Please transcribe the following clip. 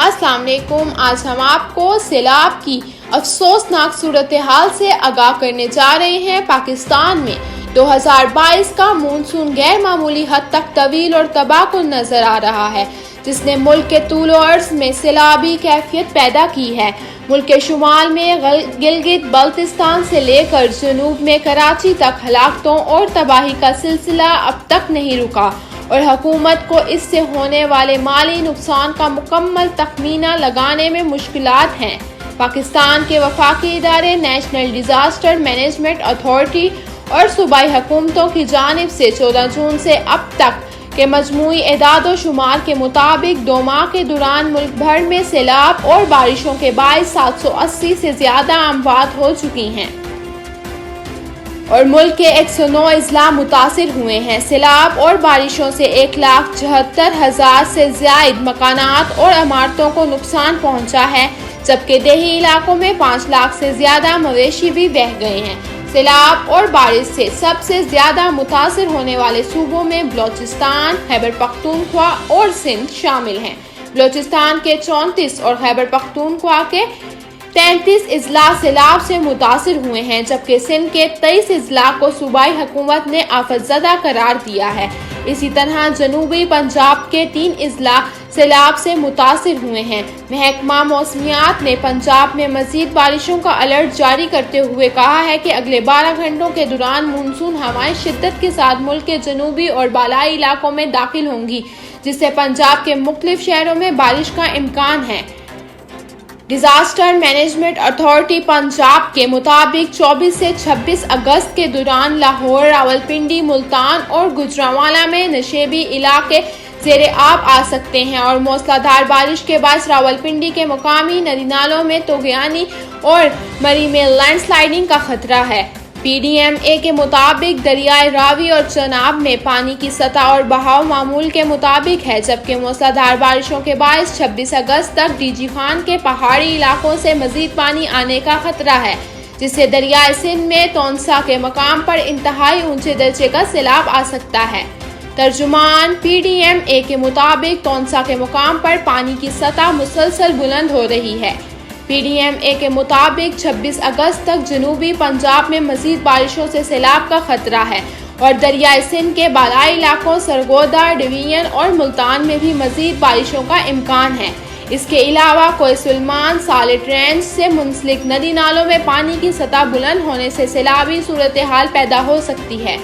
السلام علیکم، آج ہم آپ کو سیلاب کی افسوسناک صورتحال سے آگاہ کرنے جا رہے ہیں۔ پاکستان میں 2022 کا مونسون غیر معمولی حد تک طویل اور تباہ کن نظر آ رہا ہے، جس نے ملک کے طول و عرض میں سیلابی کیفیت پیدا کی ہے۔ ملک کے شمال میں گلگت بلتستان سے لے کر جنوب میں کراچی تک ہلاکتوں اور تباہی کا سلسلہ اب تک نہیں رکا، اور حکومت کو اس سے ہونے والے مالی نقصان کا مکمل تخمینہ لگانے میں مشکلات ہیں۔ پاکستان کے وفاقی ادارے نیشنل ڈیزاسٹر مینجمنٹ اتھارٹی اور صوبائی حکومتوں کی جانب سے 14 جون سے اب تک کے مجموعی اعداد و شمار کے مطابق 2 ماہ کے دوران ملک بھر میں سیلاب اور بارشوں کے باعث 780 سے زیادہ اموات ہو چکی ہیں اور ملک کے 109 اضلاع متاثر ہوئے ہیں۔ سیلاب اور بارشوں سے 1,74,000 سے زائد مکانات اور عمارتوں کو نقصان پہنچا ہے، جبکہ دیہی علاقوں میں 5 لاکھ سے زیادہ مویشی بھی بہہ گئے ہیں۔ سیلاب اور بارش سے سب سے زیادہ متاثر ہونے والے صوبوں میں بلوچستان، خیبر پختونخوا اور سندھ شامل ہیں۔ بلوچستان کے 34 اور خیبر پختونخوا کے 33 اضلاع سیلاب سے متاثر ہوئے ہیں، جبکہ سندھ کے 23 اضلاع کو صوبائی حکومت نے آفت زدہ قرار دیا ہے۔ اسی طرح جنوبی پنجاب کے 3 اضلاع سیلاب سے متاثر ہوئے ہیں۔ محکمہ موسمیات نے پنجاب میں مزید بارشوں کا الرٹ جاری کرتے ہوئے کہا ہے کہ اگلے 12 گھنٹوں کے دوران مونسون ہوائیں شدت کے ساتھ ملک کے جنوبی اور بالائی علاقوں میں داخل ہوں گی، جس سے پنجاب کے مختلف شہروں میں بارش کا امکان ہے۔ ڈیزاسٹر مینجمنٹ اتھارٹی پنجاب کے مطابق 24 سے 26 اگست کے دوران لاہور، راولپنڈی، ملتان اور گوجرانوالہ میں نشیبی علاقے زیر آب آ سکتے ہیں، اور موسلا دھار بارش کے باعث راولپنڈی کے مقامی ندی نالوں میں طوفانی اور مری میں لینڈ سلائیڈنگ کا خطرہ ہے۔ پی ڈی ایم اے کے مطابق دریائے راوی اور چناب میں پانی کی سطح اور بہاؤ معمول کے مطابق ہے، جبکہ موسلا دھار بارشوں کے باعث 26 اگست تک ڈی جی خان کے پہاڑی علاقوں سے مزید پانی آنے کا خطرہ ہے، جس سے دریائے سندھ میں تونسا کے مقام پر انتہائی اونچے درجے کا سیلاب آ سکتا ہے۔ ترجمان پی ڈی ایم اے کے مطابق تونسا کے مقام پر پانی کی سطح مسلسل بلند ہو رہی ہے۔ پی ڈی ایم اے کے مطابق 26 اگست تک جنوبی پنجاب میں مزید بارشوں سے سیلاب کا خطرہ ہے، اور دریائے سندھ کے بالائی علاقوں سرگودا ڈویژن اور ملتان میں بھی مزید بارشوں کا امکان ہے۔ اس کے علاوہ کوہ سلیمان سالٹ رینج سے منسلک ندی نالوں میں پانی کی سطح بلند ہونے سے سیلابی صورتحال پیدا ہو سکتی ہے۔